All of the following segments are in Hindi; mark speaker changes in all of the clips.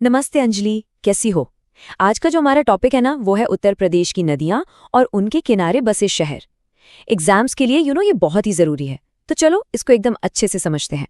Speaker 1: नमस्ते अंजलि, कैसी हो? आज का जो हमारा टॉपिक है ना वो है उत्तर प्रदेश की नदियां और उनके किनारे बसे शहर। एग्जाम्स के लिए ये बहुत ही जरूरी है। तो चलो इसको एकदम अच्छे से समझते हैं।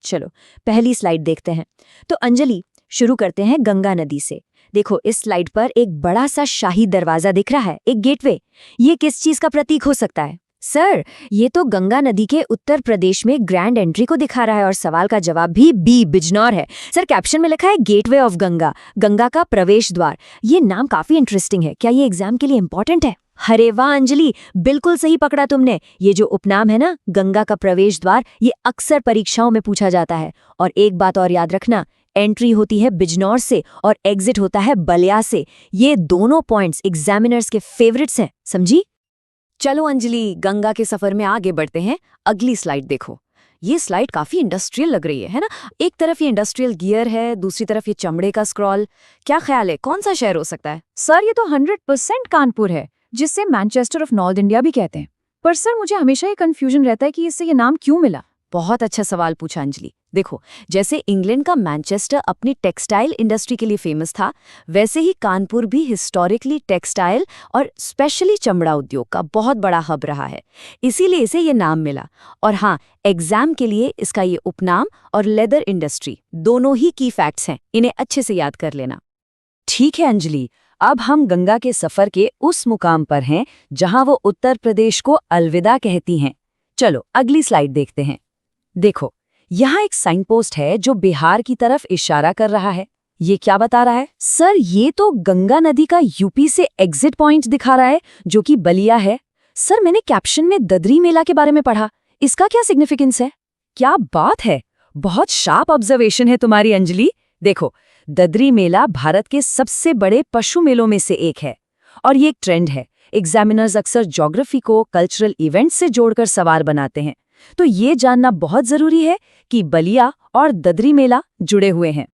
Speaker 2: चलो पहली स्लाइड देखते हैं। तो अंजलि, शुरू करते हैं गंगा नदी से। देखो इस स्लाइड पर एक बड़ा सा शाही दरवाजा दिख रहा है, एक गेटवे। ये किस चीज का प्रतीक हो सकता है? सर, ये तो गंगा नदी के उत्तर प्रदेश में ग्रैंड एंट्री को दिखा रहा है और सवाल का जवाब भी बी बिजनौर है। सर, कैप्शन में लिखा है गेटवे ऑफ गंगा, गंगा का प्रवेश द्वार। ये नाम काफी इंटरेस्टिंग है। क्या ये एग्जाम के लिए इंपॉर्टेंट है? अरे वाह अंजलि, बिल्कुल सही पकड़ा तुमने। ये जो उपनाम है ना, गंगा का प्रवेश द्वार, ये अक्सर परीक्षाओं में पूछा जाता है। और एक बात और याद रखना, एंट्री होती है बिजनौर से और एग्जिट होता है बलिया से। ये दोनों पॉइंट्स एग्जामिनर्स के फेवरेट्स हैं, समझी?
Speaker 1: चलो अंजलि, गंगा के सफर में आगे बढ़ते हैं। अगली स्लाइड देखो। ये स्लाइड काफी इंडस्ट्रियल लग रही है ना? एक तरफ ये इंडस्ट्रियल गियर है, दूसरी तरफ ये चमड़े का स्क्रॉल। क्या ख्याल है, कौन सा शहर हो सकता है?
Speaker 3: सर, ये तो 100% कानपुर है, जिससे मैनचेस्टर ऑफ नॉर्थ इंडिया भी कहते हैं। पर सर, मुझे हमेशा ये कंफ्यूजन रहता है कि इससे ये नाम क्यों मिला।
Speaker 1: बहुत अच्छा सवाल पूछा अंजलि। देखो, जैसे इंग्लैंड का मैनचेस्टर अपनी टेक्सटाइल इंडस्ट्री के लिए फेमस था, वैसे ही कानपुर भी हिस्टोरिकली टेक्सटाइल और स्पेशली चमड़ा उद्योग का बहुत बड़ा हब रहा है। इसीलिए इसे ये नाम मिला। और हाँ, एग्जाम के लिए इसका ये उपनाम और लेदर इंडस्ट्री दोनों ही की फैक्ट्स हैं, इन्हें अच्छे से याद कर लेना।
Speaker 2: ठीक है अंजलि, अब हम गंगा के सफर के उस मुकाम पर हैं जहां वो उत्तर प्रदेश को अलविदा कहती हैं। चलो अगली स्लाइड देखते हैं। देखो, यहाँ एक साइन पोस्ट है जो बिहार की तरफ इशारा कर रहा है। ये क्या बता रहा है? सर, ये तो गंगा नदी का यूपी से एग्जिट पॉइंट दिखा रहा है, जो कि बलिया है। सर, मैंने कैप्शन में ददरी मेला के बारे में पढ़ा। इसका क्या सिग्निफिकेंस है? क्या बात है, बहुत शार्प ऑब्जर्वेशन है तुम्हारी अंजलि। देखो, ददरी मेला भारत के सबसे बड़े पशु मेलों में से एक है और ये एक ट्रेंड है। एग्जामिनर्स अक्सर ज्योग्राफी को कल्चरल इवेंट से जोड़कर सवाल बनाते हैं। तो ये जानना बहुत जरूरी है कि बलिया और ददरी मेला जुड़े हुए हैं।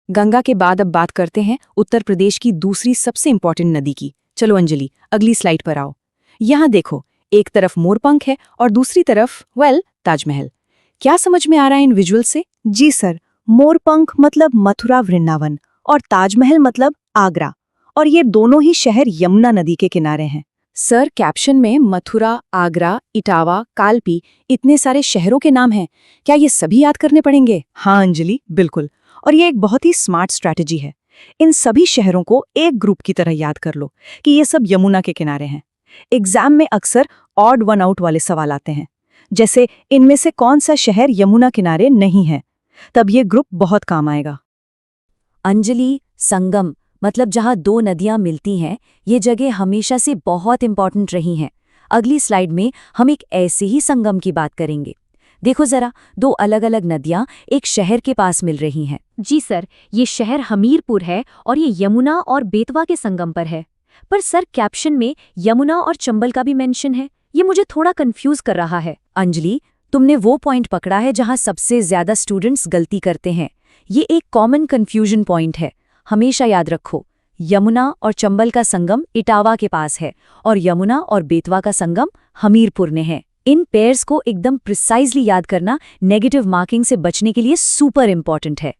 Speaker 4: गंगा के बाद अब बात करते हैं उत्तर प्रदेश की दूसरी सबसे इंपॉर्टेंट नदी की। चलो अंजलि, अगली स्लाइड पर आओ। यहाँ देखो, एक तरफ मोरपंख है और दूसरी तरफ ताजमहल। क्या समझ में आ रहा है इन विजुअल से?
Speaker 5: जी सर, मोरपंख मतलब मथुरा वृंदावन और ताजमहल मतलब आगरा, और ये दोनों ही शहर यमुना नदी के किनारे हैं।
Speaker 4: सर, कैप्शन में मथुरा, आगरा, इटावा, कालपी, इतने सारे शहरों के नाम हैं। क्या ये सभी याद करने पड़ेंगे?
Speaker 5: हाँ अंजलि, बिल्कुल। और ये एक बहुत ही स्मार्ट स्ट्रैटेजी है। इन सभी शहरों को एक ग्रुप की तरह याद कर लो कि ये सब यमुना के किनारे हैं। एग्जाम में अक्सर ऑड वन आउट वाले सवाल आते हैं, जैसे इनमें से कौन सा शहर यमुना किनारे नहीं है। तब ये ग्रुप बहुत काम आएगा।
Speaker 2: अंजलि, संगम मतलब जहां दो नदियां मिलती हैं, ये जगह हमेशा से बहुत इंपॉर्टेंट रही हैं। अगली स्लाइड में हम एक ऐसे ही संगम की बात करेंगे। देखो जरा, दो अलग अलग नदियां एक शहर के पास मिल रही हैं।
Speaker 3: जी सर, ये शहर हमीरपुर है और ये यमुना और बेतवा के संगम पर है। पर सर, कैप्शन में यमुना और चंबल का भी मेंशन है। ये मुझे थोड़ा कंफ्यूज कर रहा है।
Speaker 2: अंजलि, तुमने वो पॉइंट पकड़ा है जहां सबसे ज्यादा स्टूडेंट्स गलती करते हैं। ये एक कॉमन कंफ्यूजन पॉइंट है। हमेशा याद रखो, यमुना और चंबल का संगम इटावा के पास है और यमुना और बेतवा का संगम हमीरपुर में है। इन पेयर्स को एकदम प्रिसाइजली याद करना नेगेटिव मार्किंग से बचने के लिए सुपर इंपॉर्टेंट है।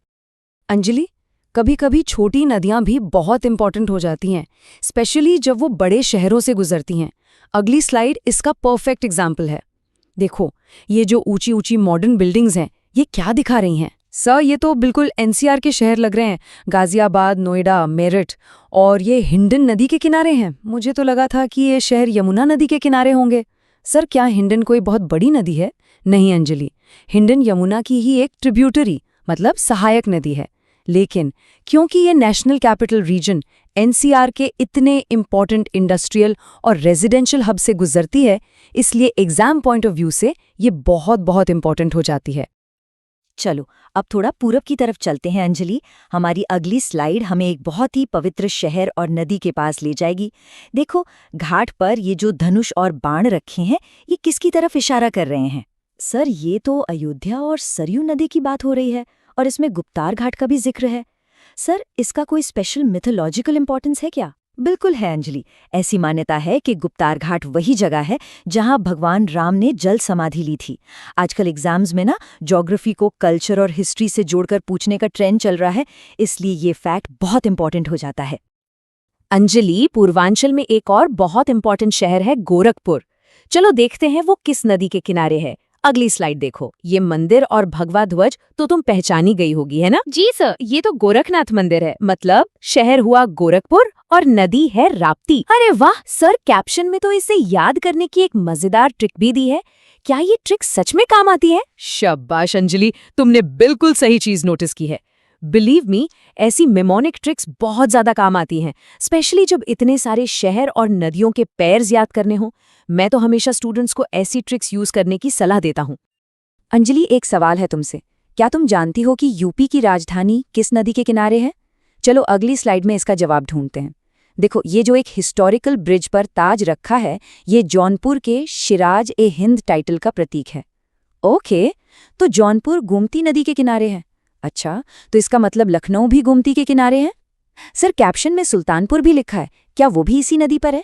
Speaker 4: अंजलि, कभी कभी छोटी नदियां भी बहुत इंपॉर्टेंट हो जाती हैं, स्पेशली जब वो बड़े शहरों से गुजरती हैं। अगली स्लाइड इसका परफेक्ट एग्जाम्पल है। देखो, ये जो ऊंची ऊंची मॉडर्न बिल्डिंग्स हैं, ये क्या दिखा रही हैं? सर, ये तो बिल्कुल एनसीआर के शहर लग रहे हैं। गाजियाबाद, नोएडा, मेरठ, और ये हिंडन नदी के किनारे हैं। मुझे तो लगा था कि ये शहर यमुना नदी के किनारे होंगे। सर, क्या हिंडन कोई बहुत बड़ी नदी है? नहीं अंजलि, हिंडन यमुना की ही एक ट्रिब्यूटरी मतलब सहायक नदी है। लेकिन क्योंकि ये नेशनल कैपिटल रीजन एनसीआर के इतने इंपॉर्टेंट इंडस्ट्रियल और रेजिडेंशियल हब से गुजरती है, इसलिए एग्जाम पॉइंट ऑफ व्यू से ये बहुत बहुत इंपॉर्टेंट हो जाती है।
Speaker 2: चलो अब थोड़ा पूरब की तरफ चलते हैं अंजलि। हमारी अगली स्लाइड हमें एक बहुत ही पवित्र शहर और नदी के पास ले जाएगी। देखो, घाट पर ये जो धनुष और बाण रखे हैं, ये किसकी तरफ इशारा कर रहे हैं? सर, ये तो अयोध्या और सरयू नदी की बात हो रही है और इसमें गुप्तार घाट का भी जिक्र है। सर, इसका कोई स्पेशल मिथोलॉजिकल इंपॉर्टेंस है क्या? बिल्कुल है अंजलि। ऐसी मान्यता है कि गुप्तार घाट वही जगह है जहां भगवान राम ने जल समाधि ली थी। आजकल एग्जाम्स में ना ज्योग्राफी को कल्चर और हिस्ट्री से जोड़कर पूछने का ट्रेंड चल रहा है, इसलिए ये फैक्ट बहुत इंपॉर्टेंट हो जाता है।
Speaker 3: अंजलि, पूर्वांचल में एक और बहुत इंपॉर्टेंट शहर है गोरखपुर। चलो देखते हैं वो किस नदी के किनारे है। अगली स्लाइड देखो। ये मंदिर और भगवा ध्वज तो तुम पहचानी गई होगी, है ना? जी सर, ये तो गोरखनाथ मंदिर है। मतलब शहर हुआ गोरखपुर और नदी है राप्ती। अरे वाह सर, कैप्शन में तो इसे याद करने की एक मजेदार ट्रिक भी दी है। क्या ये ट्रिक सच में काम आती है?
Speaker 2: शाबाश अंजलि, तुमने बिल्कुल सही चीज नोटिस की है।
Speaker 3: बिलीव मी, ऐसी मेमोनिक ट्रिक्स बहुत ज्यादा काम आती हैं, स्पेशली जब इतने सारे शहर और नदियों के पेयर्स याद करने हों। मैं तो हमेशा स्टूडेंट्स को ऐसी ट्रिक्स यूज करने की सलाह देता हूँ।
Speaker 2: अंजलि, एक सवाल है तुमसे। क्या तुम जानती हो कि यूपी की राजधानी किस नदी के किनारे है? चलो अगली स्लाइड में इसका जवाब ढूंढते हैं। देखो, ये जो एक हिस्टोरिकल ब्रिज पर ताज रखा है, ये जौनपुर के सिराज-ए-हिंद टाइटल का प्रतीक है। ओके, तो जौनपुर गोमती नदी के किनारे है। अच्छा, तो इसका मतलब लखनऊ भी गोमती के किनारे है? सर, कैप्शन में सुल्तानपुर भी लिखा है, क्या वो भी इसी नदी पर है?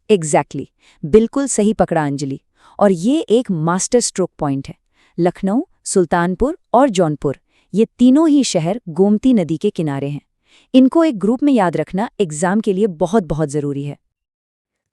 Speaker 2: एग्जैक्टली, बिल्कुल सही पकड़ा अंजलि। और ये एक मास्टर स्ट्रोक पॉइंट है। लखनऊ, सुल्तानपुर और जौनपुर, ये तीनों ही शहर गोमती नदी के किनारे हैं। इनको एक ग्रुप में याद रखना एग्जाम के लिए बहुत बहुत जरूरी है।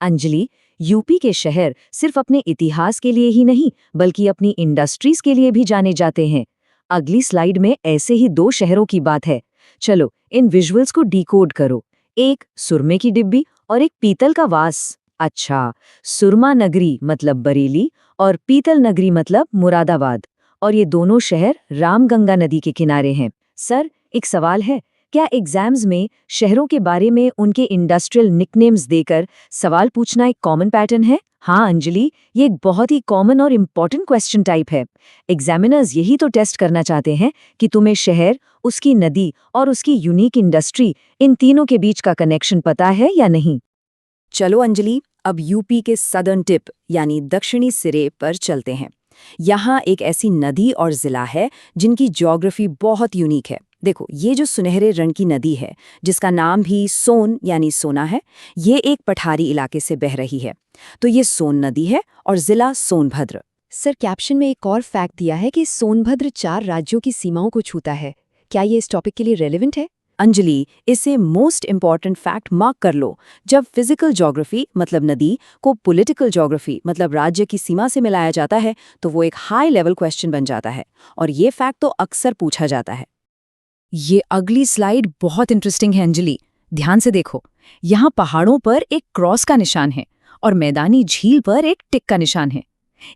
Speaker 3: अंजलि, यूपी के शहर सिर्फ अपने इतिहास के लिए ही नहीं, बल्कि अपनी इंडस्ट्रीज के लिए भी जाने जाते हैं। अगली स्लाइड में ऐसे ही 2 शहरों की बात है। चलो इन विजुअल्स को डिकोड करो। एक सुरमे की डिब्बी और एक पीतल का वास। अच्छा, सुरमा नगरी मतलब बरेली और पीतल नगरी मतलब मुरादाबाद। और ये दोनों शहर रामगंगा नदी के किनारे हैं। सर, एक सवाल है, क्या एग्जाम्स में शहरों के बारे में उनके इंडस्ट्रियल निकनेम्स देकर सवाल पूछना एक कॉमन पैटर्न है? हाँ अंजलि, ये एक बहुत ही कॉमन और इम्पॉर्टेंट क्वेश्चन टाइप है। एग्जामिनर्स यही तो टेस्ट करना चाहते हैं कि तुम्हें शहर, उसकी नदी और उसकी यूनिक इंडस्ट्री, इन तीनों के बीच का कनेक्शन पता है या नहीं।
Speaker 2: चलो अंजलि, अब यूपी के सदर्न टिप यानी दक्षिणी सिरे पर चलते हैं। यहाँ एक ऐसी नदी और जिला है जिनकी ज्योग्राफी बहुत यूनिक है। देखो, ये जो सुनहरे रंग की नदी है, जिसका नाम भी सोन यानी सोना है, ये एक पठारी इलाके से बह रही है। तो ये सोन नदी है और जिला सोनभद्र।
Speaker 3: सर, कैप्शन में एक और फैक्ट दिया है कि सोनभद्र 4 राज्यों की सीमाओं को छूता है। क्या ये इस टॉपिक के लिए रेलेवेंट है?
Speaker 2: अंजलि, इसे मोस्ट इंपॉर्टेंट फैक्ट मार्क कर लो। जब फिजिकल ज्योग्राफी मतलब नदी को पॉलिटिकल ज्योग्राफी मतलब राज्य की सीमा से मिलाया जाता है, तो वो एक हाई लेवल क्वेश्चन बन जाता है। और ये फैक्ट तो अक्सर पूछा जाता है।
Speaker 4: ये अगली स्लाइड बहुत इंटरेस्टिंग है अंजलि। ध्यान से देखो, यहाँ पहाड़ों पर एक क्रॉस का निशान है और मैदानी झील पर एक टिक का निशान है।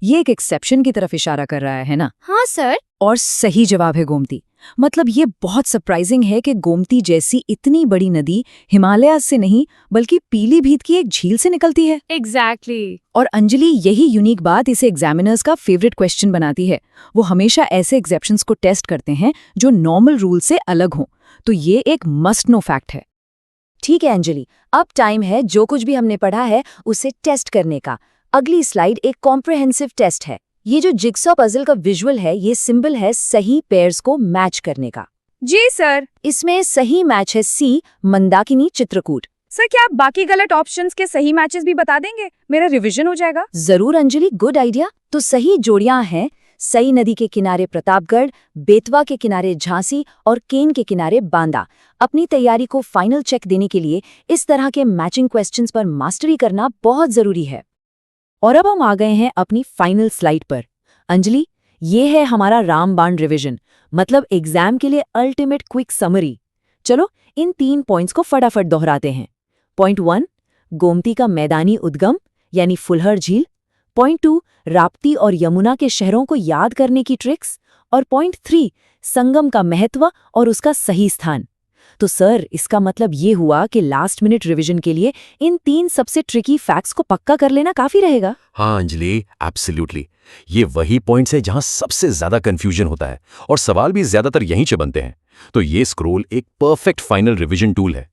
Speaker 4: ये एक एक्सेप्शन की तरफ इशारा कर रहा है ना?
Speaker 3: हाँ सर।
Speaker 4: और सही जवाब है गोमती। मतलब ये बहुत सरप्राइजिंग है कि गोमती जैसी इतनी बड़ी नदी हिमालय से नहीं बल्कि पीलीभीत की एक झील से निकलती है।
Speaker 3: एग्जैक्टली।
Speaker 4: और अंजलि, यही यूनिक बात इसे एग्जामिनर्स का फेवरेट क्वेश्चन बनाती है। वो हमेशा ऐसे एक्सेप्शंस को टेस्ट करते हैं जो नॉर्मल रूल से अलग हों। तो ये एक मस्ट नो फैक्ट है।
Speaker 2: ठीक है अंजलि, अब टाइम है जो कुछ भी हमने पढ़ा है उसे टेस्ट करने का। अगली स्लाइड एक कॉम्प्रिहेंसिव टेस्ट है। ये जो जिग्सॉ पजल का विजुअल है, ये सिंबल है सही पेयर्स को मैच करने का।
Speaker 3: जी सर।
Speaker 2: इसमें सही मैच है सी, मंदाकिनी चित्रकूट।
Speaker 3: सर, क्या आप बाकी गलत ऑप्शंस के सही मैचेस भी बता देंगे? मेरा रिवीजन हो जाएगा।
Speaker 2: जरूर अंजलि, गुड आइडिया। तो सही जोड़ियां हैं सई नदी के किनारे प्रतापगढ़, बेतवा के किनारे झांसी और केन के किनारे बांदा। अपनी तैयारी को फाइनल चेक देने के लिए इस तरह के मैचिंग क्वेश्चंस पर मास्टरी करना बहुत जरूरी है। और अब हम आ गए हैं अपनी फाइनल स्लाइड पर। अंजलि, ये है हमारा रामबाण रिवीजन, मतलब एग्जाम के लिए अल्टीमेट क्विक समरी। चलो इन 3 पॉइंट्स को फटाफट दोहराते हैं। पॉइंट 1, गोमती का मैदानी उद्गम यानी फुलहर झील। पॉइंट 2, राप्ती और यमुना के शहरों को याद करने की ट्रिक्स। और पॉइंट 3, संगम का महत्व और उसका सही स्थान। तो सर, इसका मतलब ये हुआ कि लास्ट मिनट रिवीजन के लिए इन 3 सबसे ट्रिकी फैक्ट्स को पक्का कर लेना काफी रहेगा।
Speaker 6: हाँ अंजलि, एब्सोल्युटली। ये वही पॉइंट्स है जहां सबसे ज्यादा कंफ्यूजन होता है और सवाल भी ज्यादातर यहीं से बनते हैं। तो ये स्क्रोल एक परफेक्ट फाइनल रिवीजन टूल है।